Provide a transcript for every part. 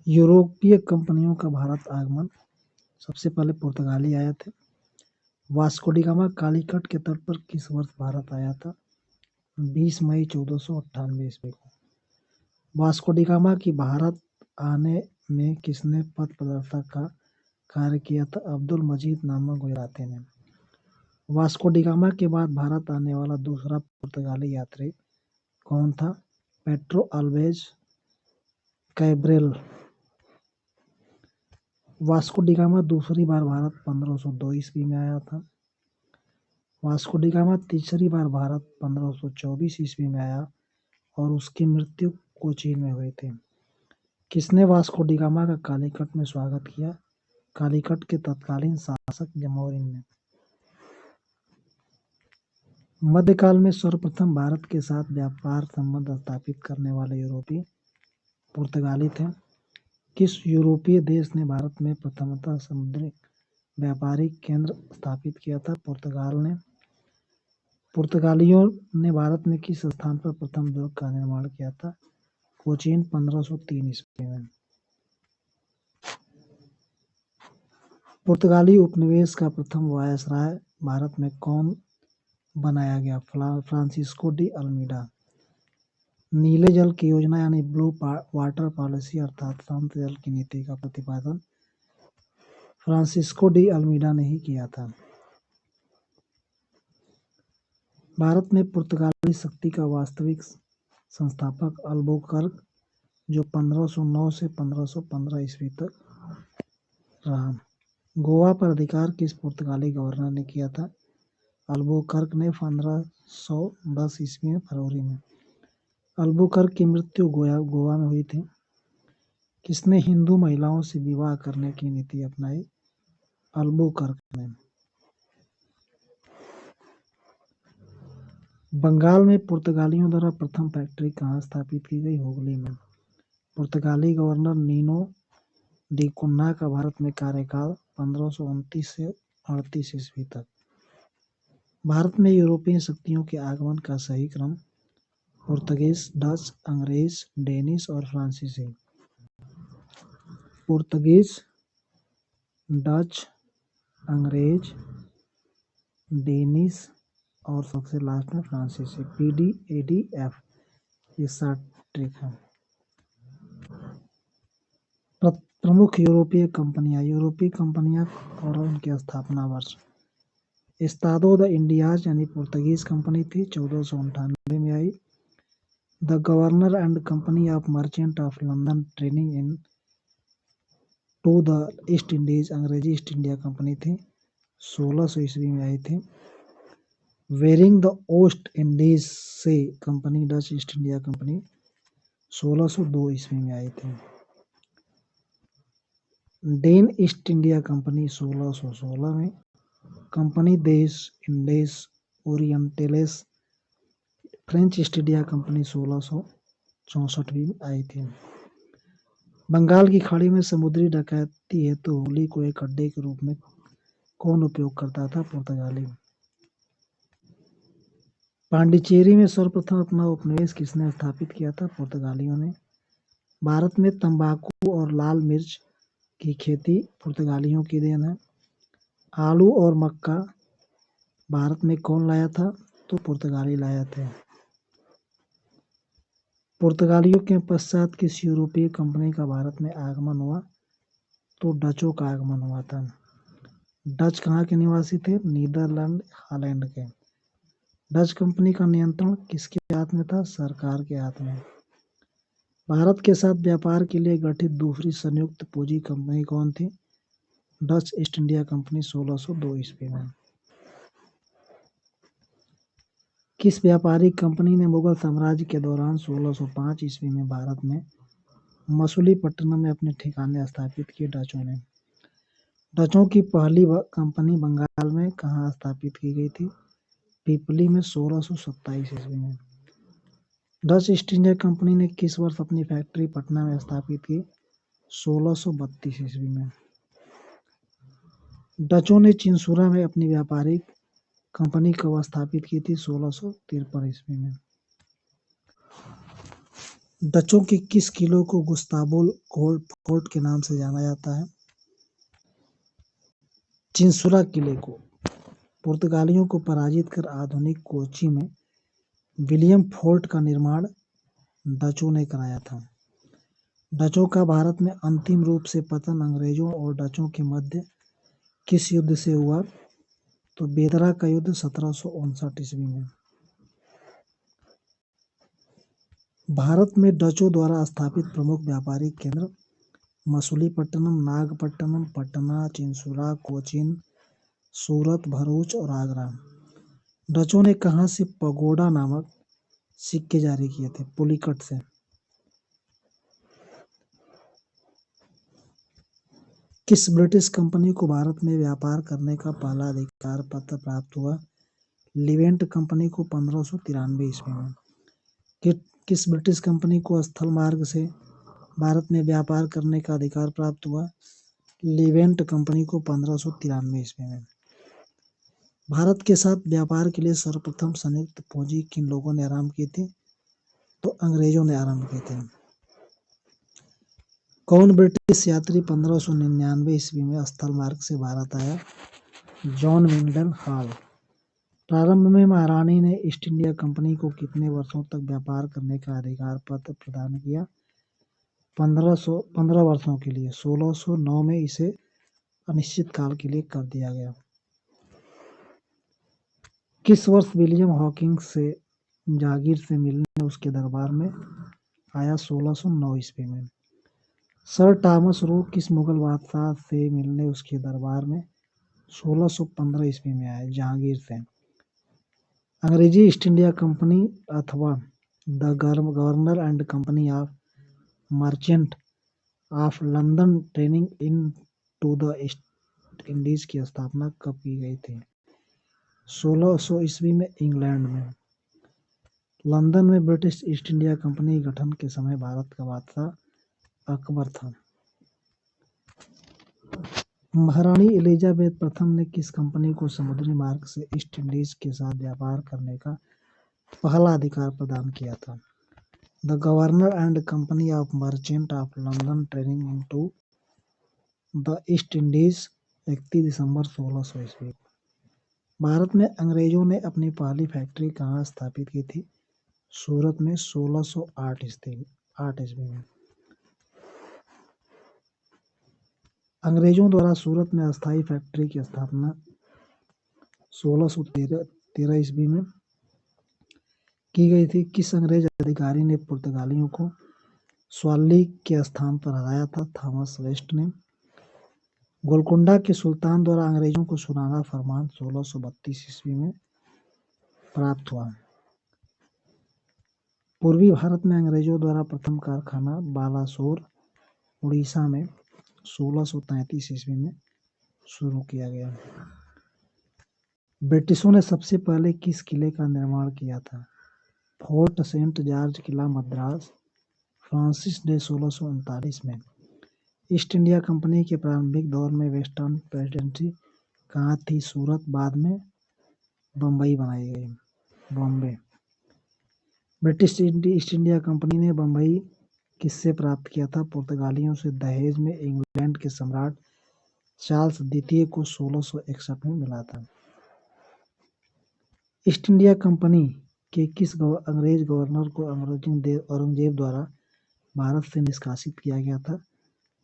यूरोपीय कंपनियों का भारत आगमन। सबसे पहले पुर्तगाली आए थे। वास्को डी गामा कालीकट के तट पर किस वर्ष भारत आया था? 20 मई 1498 ईस्वी को। वास्को डी गामा की भारत आने में किसने पथ प्रदर्शक का कार्य किया था? अब्दुल मजीद नामक गुजराती ने। वास्को डी गामा के बाद भारत आने वाला दूसरा पुर्तगाली यात्री कौन था? Pedro always Cabral. Vasco D gamma दूसरी बार भारत 1502 ईस्वी में आया था। वास्को डी गामा तीसरी बार भारत 1524 ईस्वी में आया और उसकी मृत्यु कोचीन में हुई थी। किसने वास्को डी गामा का कालीकट में स्वागत किया? कालीकट के तत्कालीन शासक जमोरिन ने। मध्यकाल में सर्वप्रथम भारत के साथ व्यापार संबंध स्थापित करने वाले यूरोपीय पुर्तगाली थे। किस यूरोपीय देश ने भारत में प्रथमतः समुद्री व्यापारिक केंद्र स्थापित किया था? पुर्तगाल ने। पुर्तगालियों ने भारत में किस स्थान पर प्रथम दुर्ग का निर्माण किया था? कोचीन 1503 ईस्वी में। पुर्तगाली उपनिवेश का प्रथम वायसराय भारत में कौन बनाया गया? Francisco de Almeida. नीले जल की योजना यानी ब्लू वाटर पॉलिसी अर्थात शांत जल की नीति का प्रतिपादन फ्रांसिस्को डी अल्मीडा ने ही किया था। भारत में पुर्तगाली शक्ति का वास्तविक संस्थापक अल्बुकर्क, जो 1509 से 1515 ईस्वी तक रहा। गोवा पर अधिकार किस पुर्तगाली गवर्नर ने किया था? अल्बुकर्क ने 1510 ईस्वी में फरवरी में। अल्बुकर्क की मृत्यु गोवा में हुई थी। किसने हिंदू महिलाओं से विवाह करने की नीति अपनाई? अल्बुकर्क ने। बंगाल में पुर्तगालियों द्वारा प्रथम फैक्ट्री कहाँ स्थापित की गई? हुगली में। पुर्तगाली गवर्नर नीनो डी कुन्ना का भारत में कार्यकाल 1529 से 38 ईस्वी तक। भारत में यूरोपीय शक्तियों के आगमन का सही क्रम? पुर्तगीज, डच, अंग्रेज, डेनिश और फ्रांसीसी। पुर्तगीज, डच, अंग्रेज, डेनिश और सबसे लास्ट में फ्रांसीसी। PDADF ये 7 ट्रिक है। प्रमुख यूरोपीय कंपनियां। यूरोपीय कंपनियां और उनकी स्थापना वर्ष। एस्तादो द इंडियाज यानी पुर्तगीज कंपनी थी, 1498 में आई। The governor and company of merchant of London trading into the East Indies अंग्रेजी ईस्ट इंडिया कंपनी थी, 1600 ईस्वी में आई थी। वेरिंग द ओस्ट इंडीज से company Dutch East India company 1602 ईस्वी में आई थी। डेन ईस्ट इंडिया कंपनी 1616 में। कंपनी देश इंडेस ओरिएंटलेस फ्रेंच ईस्ट इंडिया कंपनी 1664 में आई थी। बंगाल की खाड़ी में समुद्री डकैती हेतु होली को एक अड्डे के रूप में कौन उपयोग करता था? पुर्तगाली। पांडिचेरी में सर्वप्रथम अपना उपनिवेश किसने स्थापित किया था? पुर्तगालियों ने। भारत में तंबाकू और लाल मिर्च की खेती पुर्तगालियों की देन है। आलू और मक्का भारत में कौन लाया था? तो पुर्तगाली लाया थे। पुर्तगालियों के पश्चात किस यूरोपीय कंपनी का भारत में आगमन हुआ? तो डचों का आगमन हुआ था। डच कहाँ के निवासी थे? नीदरलैंड, हॉलैंड के। डच कंपनी का नियंत्रण किसके हाथ में था? सरकार के हाथ में। भारत के साथ व्यापार के लिए गठित दूसरी संयुक्त पूंजी कंपनी कौन थी? डच ईस्ट इंडिया कंपनी 1602 ईस्वी में। किस व्यापारिक कंपनी ने मुगल साम्राज्य के दौरान 1605 ईस्वी में भारत में मसूलीपट्टनम में अपने ठिकाने स्थापित किए? डचों ने। डचों की पहली कंपनी बंगाल में कहाँ स्थापित की गई थी? पिपली में 1627 ईस्वी में। डच ईस्ट इंडिया कंपनी ने किस वर्ष अपनी फैक्ट्री पटना में स्थापित की? 1632 ईस्वी में। डचों ने चिंसुरा में अपनी व्यापारिक कंपनी कब स्थापित की थी? 1653 ईस्वी में। डचों के किस किले को गुस्तावो फोर्ट के नाम से जाना जाता है? चिंसुरा किले को। पुर्तगालियों को पराजित कर आधुनिक कोच्चि में विलियम फोर्ट का निर्माण डचों ने कराया था। डचों का भारत में अंतिम रूप से पतन अंग्रेजों और डचों के मध्य किस युद्ध से हुआ? तो बेदरा का युद्ध 1759 ईस्वी में। भारत में डचों द्वारा स्थापित प्रमुख व्यापारिक केंद्र मछलीपट्टनम, नागपट्टनम, पटना, चिंसुरा, कोचीन, सूरत, भरूच और आगरा। डचों ने कहाँ से पगोडा नामक सिक्के जारी किए थे? पुलिकट से। किस ब्रिटिश कंपनी को भारत में व्यापार करने का पहला अधिकार पत्र प्राप्त हुआ? लिवेंट कंपनी को 1593 ईस्वी में। किस ब्रिटिश कंपनी को स्थल मार्ग से भारत में व्यापार करने का अधिकार प्राप्त हुआ? लिवेंट कंपनी को 1593 ईस्वी में। भारत के साथ व्यापार के लिए सर्वप्रथम संयुक्त पूंजी किन लोगों ने आरंभ की थी? तो अंग्रेजों ने आरंभ की थी। कौन ब्रिटिश यात्री 1599 ईस्वी में स्थल मार्ग से भारत आया? John Milton hall. प्रारंभ में महारानी ने ईस्ट इंडिया कंपनी को कितने वर्षों तक व्यापार करने का अधिकार पत्र प्रदान किया? 15 वर्षों के लिए। 1609 में इसे अनिश्चित काल के लिए कर दिया गया। किस वर्ष विलियम हॉकिंस से जागीर से मिलने उसके दरबार में आया? 1609 ईस्वी में। सर टॉमस रो किस मुगल बादशाह से मिलने उसके दरबार में 1615 ईस्वी में आए? जहांगीर से। अंग्रेजी ईस्ट इंडिया कंपनी अथवा the governor and company of merchant of London trading into the East Indies की स्थापना कब की गई थी? 1600 ईस्वी में इंग्लैंड में। लंदन में ब्रिटिश ईस्ट इंडिया कंपनी गठन के समय भारत का बादशाह अकबर था। महारानी एलिजाबेथ प्रथम ने किस कंपनी को समुद्री मार्ग से ईस्ट इंडीज के साथ व्यापार करने का पहला अधिकार प्रदान किया था? The governor and company of merchant of London trading into the East Indies 31 दिसंबर 1600 ईस्वी। भारत में अंग्रेजों ने अपनी पहली फैक्ट्री कहाँ स्थापित की थी? सूरत में 1608 ईस्वी में। अंग्रेजों द्वारा सूरत में अस्थायी फैक्ट्री की स्थापना 1613 ईस्वी में की गई थी। किस अंग्रेज अधिकारी ने पुर्तगालियों को स्वाली के स्थान पर हराया था? थॉमस वेस्ट ने। गोलकुंडा के सुल्तान द्वारा अंग्रेजों को सुनाना फरमान 1632 ईस्वी में प्राप्त हुआ। पूर्वी भारत में अंग्रेजों द्वारा प्रथम कारखाना बालासोर उड़ीसा में 1633 ईस्वी में शुरू किया गया। ब्रिटिशों ने सबसे पहले किस किले का निर्माण किया था? फोर्ट सेंट जॉर्ज किला मद्रास, फ्रांसिस डे 1639 में। ईस्ट इंडिया कंपनी के प्रारंभिक दौर में वेस्टर्न प्रेसिडेंसी कहाँ थी? सूरत। बाद में बम्बई बनाई गई। Bombay. British east India company ने बम्बई किससे प्राप्त किया था? पुर्तगालियों से। दहेज में इंग्लैंड के सम्राट चार्ल्स द्वितीय को 1661 में मिला था। ईस्ट इंडिया कंपनी के किस अंग्रेज गवर्नर को औरंगजेब द्वारा भारत से निष्कासित किया गया था?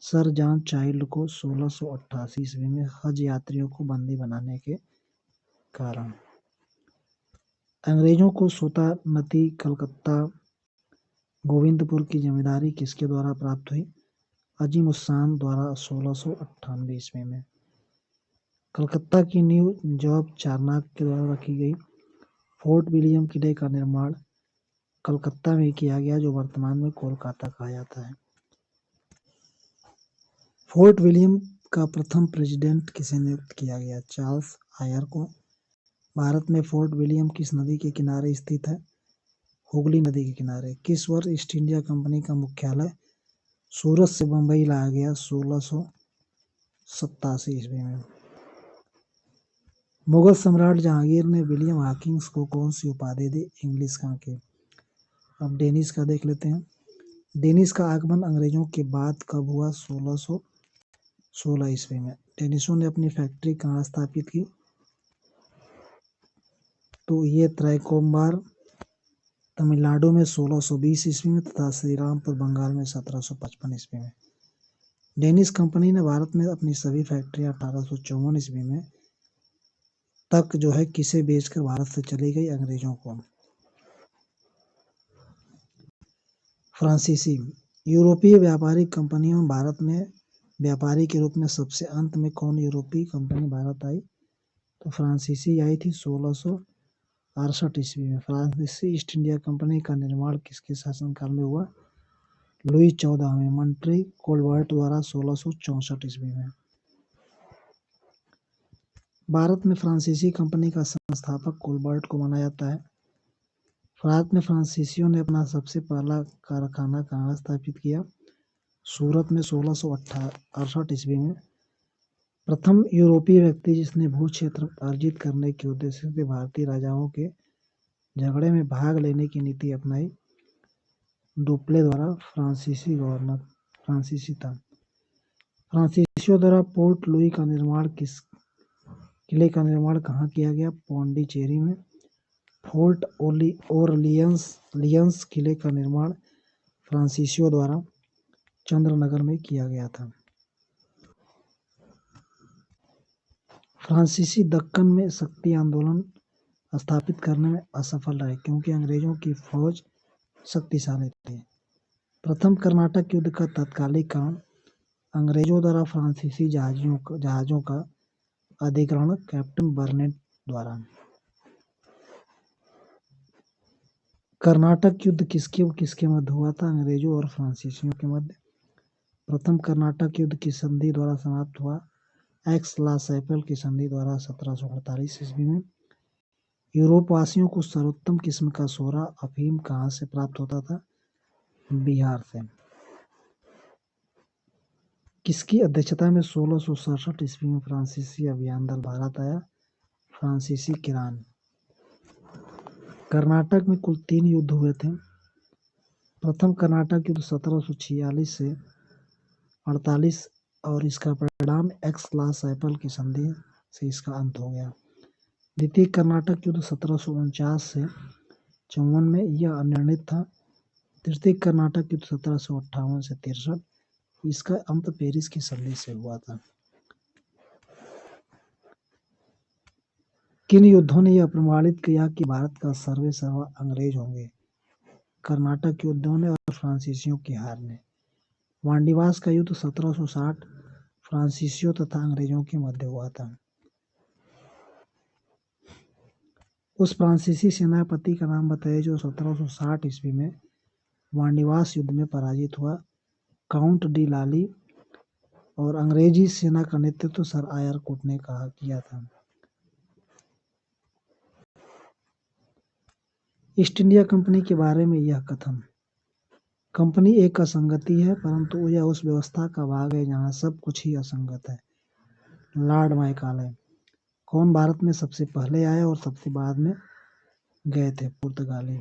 सर जॉन चाइल्ड को 1688 ईस्वी में हज यात्रियों को बंदी बनाने के कारण। अंग्रेजों को सुल्तानती कलकत्ता गोविंदपुर की जमींदारी किसके द्वारा प्राप्त हुई? अजीम उस्सान द्वारा 1698 ईस्वी में। कलकत्ता की नींव जॉब चारनाक के द्वारा रखी गई। फोर्ट विलियम किले का निर्माण कलकत्ता में किया गया, जो वर्तमान में कोलकाता कहा जाता है। फोर्ट विलियम का प्रथम प्रेसिडेंट किसे नियुक्त किया गया? चार्ल्स आयर को। भारत में फोर्ट विलियम किस नदी के किनारे स्थित है? हुगली नदी के किनारे। किस वर्ष ईस्ट इंडिया कंपनी का मुख्यालय सूरत से बंबई लाया गया? 1687 ईस्वी में। मुगल सम्राट जहांगीर ने विलियम हॉकिंस को कौन सी उपाधि दी? इंग्लिश का के। अब डेनिस का देख लेते हैं। डेनिश का आगमन अंग्रेजों के बाद कब हुआ? 1616 ईस्वी में। डेनिशों ने अपनी फैक्ट्री कहाँ स्थापित की? तो ये त्रैकोम्बार तमिलनाडु में 1620 ईस्वी में तथा श्रीरामपुर बंगाल में 1755 ईस्वी में। डेनिश कंपनी ने भारत में अपनी सभी फैक्ट्रियां 1854 ईस्वी में तक जो है किसे बेचकर भारत से चली गई? अंग्रेजों को। फ्रांसीसी यूरोपीय व्यापारिक कंपनियों में भारत में व्यापारी के रूप में सबसे अंत में कौन यूरोपीय कंपनी भारत आई? तो फ्रांसीसी आई थी 1668 ईस्वी में। फ्रांसीसी ईस्ट इंडिया कंपनी का निर्माण किसके शासनकाल में हुआ? लुई 14वें मंत्री कोलबर्ट द्वारा 1664 ईस्वी में। भारत में फ्रांसीसी कंपनी का संस्थापक कोलबर्ट को माना जाता है। भारत में फ्रांसीसियों ने अपना सबसे पहला कारखाना कहाँ स्थापित किया? सूरत में 1668 ईस्वी में। प्रथम यूरोपीय व्यक्ति जिसने भू क्षेत्र अर्जित करने के उद्देश्य से भारतीय राजाओं के झगड़े में भाग लेने की नीति अपनाई, डुप्ले द्वारा फ्रांसीसी गवर्नर फ्रांसीसी था। फ्रांसीसियों द्वारा पोर्ट लुई का निर्माण किले का निर्माण कहाँ किया गया? पौंडीचेरी में। फोर्ट ओरलियंस किले का निर्माण फ्रांसीसियों द्वारा चंद्रनगर में किया गया था। फ्रांसीसी दक्कन में शक्ति आंदोलन स्थापित करने में असफल रहे क्योंकि अंग्रेजों की फौज शक्तिशाली थी। प्रथम कर्नाटक युद्ध का तत्कालिक कारण अंग्रेजों द्वारा फ्रांसीसी जहाजों का अधिग्रहण कैप्टन बर्नेट द्वारा। कर्नाटक युद्ध किसके मध्य हुआ था? अंग्रेजों और फ्रांसीसियों के मध्य। प्रथम कर्नाटक युद्ध की संधि द्वारा समाप्त हुआ एक्स ला सैपल की संधि द्वारा 1748 ईस्वी में। यूरोप वासियों को सर्वोत्तम किस्म का सोरा अफीम कहाँ से प्राप्त होता था? बिहार से। किसकी अध्यक्षता में 1667 ईस्वी में फ्रांसीसी अभियान दल भारत आया? फ्रांसीसी किरान। कर्नाटक में कुल 3 युद्ध हुए थे। प्रथम कर्नाटक युद्ध 1746 से 48 और इसका परिणाम एक्स ला सैपल की संधि से इसका अंत हो गया। द्वितीय कर्नाटक युद्ध 1749 से 54 में यह अनिर्णित था। तृतीय कर्नाटक युद्ध 1758 से 63, इसका अंत पेरिस की संधि से हुआ था। किन युद्धों ने यह प्रमाणित किया कि भारत का सर्वे सर्वा अंग्रेज होंगे? कर्नाटक युद्धों ने और फ्रांसीसियों की हार ने। वांडीवास का युद्ध 1760 फ्रांसीसियों तथा अंग्रेजों के मध्य हुआ था। उस फ्रांसीसी सेनापति का नाम बताइए जो 1760 ईस्वी में वांडीवास युद्ध में पराजित हुआ। काउंट डी लाली। और अंग्रेजी सेना का नेतृत्व सर आयर कोट ने किया था। ईस्ट इंडिया कंपनी के बारे में यह कथन। कंपनी एक असंगति है परंतु यह उस व्यवस्था का भाग है जहाँ सब कुछ ही असंगत है। Lord Macaulay. कौन भारत में सबसे पहले आए और सबसे बाद में गए थे? पुर्तगाली।